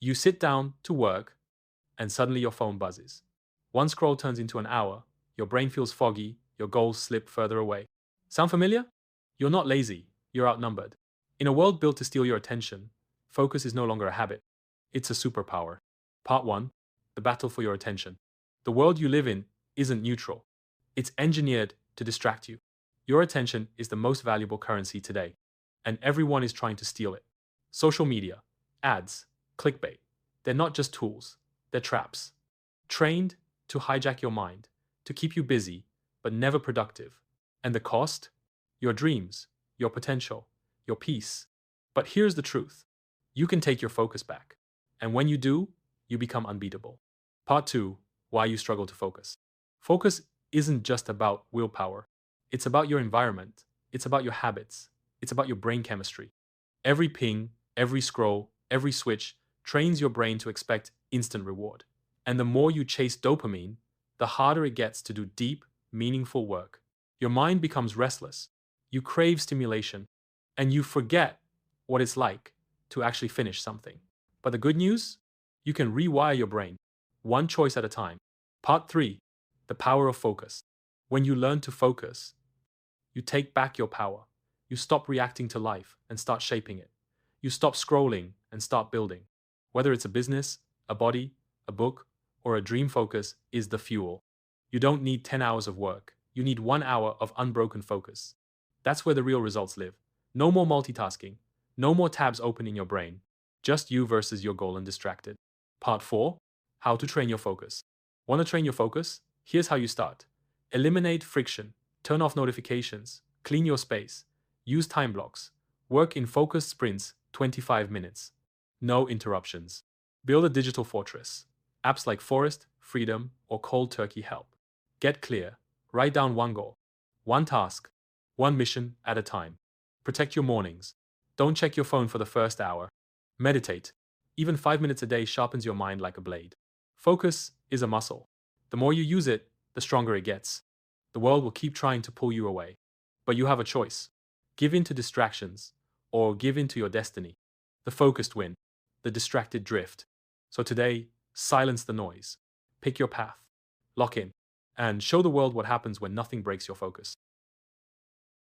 You sit down to work, and suddenly your phone buzzes. One scroll turns into an hour, your brain feels foggy, your goals slip further away. Sound familiar? You're not lazy, you're outnumbered. In a world built to steal your attention, focus is no longer a habit, it's a superpower. Part 1. The battle for your attention. The world you live in isn't neutral, it's engineered to distract you. Your attention is the most valuable currency today, and everyone is trying to steal it. Social media, ads, clickbait, they're not just tools, they're traps. Trained to hijack your mind, to keep you busy, but never productive. And the cost? Your dreams, your potential, your peace. But here's the truth. You can take your focus back. And when you do, you become unbeatable. Part 2. Why you struggle to focus. Focus isn't just about willpower. It's about your environment. It's about your habits. It's about your brain chemistry. Every ping, every scroll, every switch trains your brain to expect instant reward. And the more you chase dopamine, the harder it gets to do deep, meaningful work. Your mind becomes restless. You crave stimulation. And you forget what it's like to actually finish something. But the good news? You can rewire your brain, one choice at a time. Part 3. The power of focus. When you learn to focus, you take back your power. You stop reacting to life and start shaping it. You stop scrolling and start building. Whether it's a business, a body, a book, or a dream, focus is the fuel. You don't need 10 hours of work. You need 1 hour of unbroken focus. That's where the real results live. No more multitasking. No more tabs open in your brain. Just you versus your goal and distracted. Part 4. How to train your focus. Want to train your focus? Here's how you start. Eliminate friction. Turn off notifications. Clean your space. Use time blocks. Work in focused sprints, 25 minutes. No interruptions. Build a digital fortress. Apps like Forest, Freedom, or Cold Turkey help. Get clear. Write down one goal, one task, one mission at a time. Protect your mornings. Don't check your phone for the first hour. Meditate. Even 5 minutes a day sharpens your mind like a blade. Focus is a muscle. The more you use it, the stronger it gets. The world will keep trying to pull you away. But you have a choice. Give in to distractions, or give in to your destiny. The focused win. The distracted drift. So today, silence the noise. Pick your path. Lock in. And show the world what happens when nothing breaks your focus.